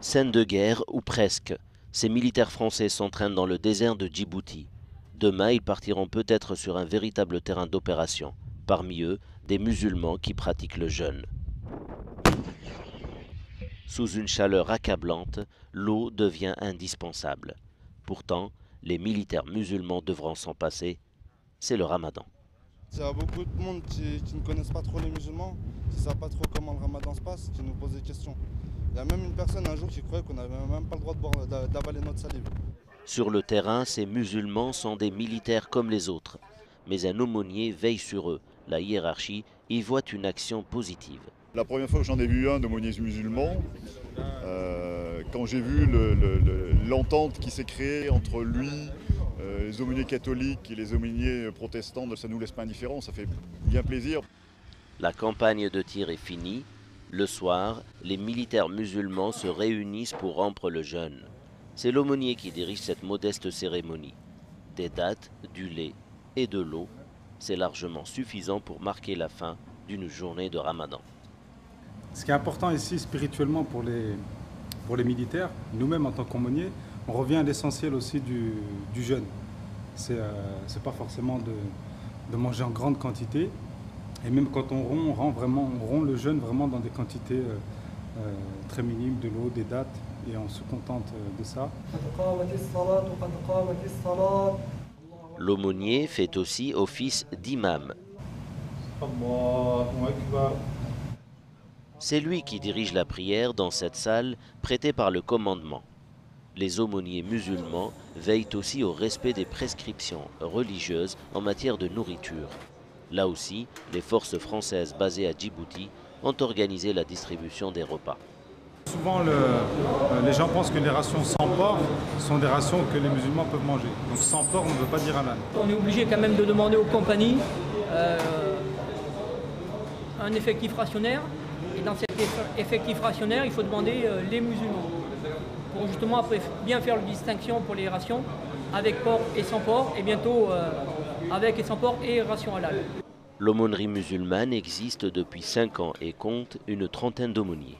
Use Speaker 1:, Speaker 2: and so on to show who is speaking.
Speaker 1: Scène de guerre ou presque. Ces militaires français s'entraînent dans le désert de Djibouti. Demain, ils partiront peut-être sur un véritable terrain d'opération. Parmi eux, des musulmans qui pratiquent le jeûne. Sous une chaleur accablante, l'eau devient indispensable. Pourtant, les militaires musulmans devront s'en passer. C'est le ramadan.
Speaker 2: Il y a beaucoup de monde qui ne connaissent pas trop les musulmans, qui ne savent pas trop comment le ramadan se passe, qui nous posent des questions. Il y a même une personne un jour qui croyait qu'on n'avait même pas le droit d'avaler notre salive.
Speaker 1: Sur le terrain, ces musulmans sont des militaires comme les autres. Mais un aumônier veille sur eux. La hiérarchie y voit une action positive.
Speaker 3: La première fois que j'en ai vu un d'aumônier musulman, quand j'ai vu l'entente qui s'est créée entre lui, les aumôniers catholiques et les aumôniers protestants, ça ne nous laisse pas indifférents, ça fait bien plaisir.
Speaker 1: La campagne de tir est finie. Le soir, les militaires musulmans se réunissent pour rompre le jeûne. C'est l'aumônier qui dirige cette modeste cérémonie. Des dattes, du lait et de l'eau, c'est largement suffisant pour marquer la fin d'une journée de ramadan.
Speaker 4: Ce qui est important ici spirituellement pour les militaires, nous-mêmes en tant qu'aumôniers, on revient à l'essentiel aussi du jeûne. C'est pas forcément de manger en grande quantité. Et même quand on rompt le jeûne vraiment dans des quantités très minimes, de l'eau, des dattes, et on se contente de ça.
Speaker 1: L'aumônier fait aussi office d'imam. C'est lui qui dirige la prière dans cette salle prêtée par le commandement. Les aumôniers musulmans veillent aussi au respect des prescriptions religieuses en matière de nourriture. Là aussi, les forces françaises basées à Djibouti ont organisé la distribution des repas.
Speaker 4: Souvent, les gens pensent que les rations sans porc sont des rations que les musulmans peuvent manger. Donc sans porc, on ne veut pas dire halal.
Speaker 5: On est obligé quand même de demander aux compagnies un effectif rationnaire. Et dans cet effectif rationnaire, il faut demander les musulmans. Pour justement après bien faire la distinction pour les rations avec porc et sans porc, et bientôt avec et sans porc et ration halal.
Speaker 1: L'aumônerie musulmane existe depuis 5 ans et compte une trentaine d'aumôniers.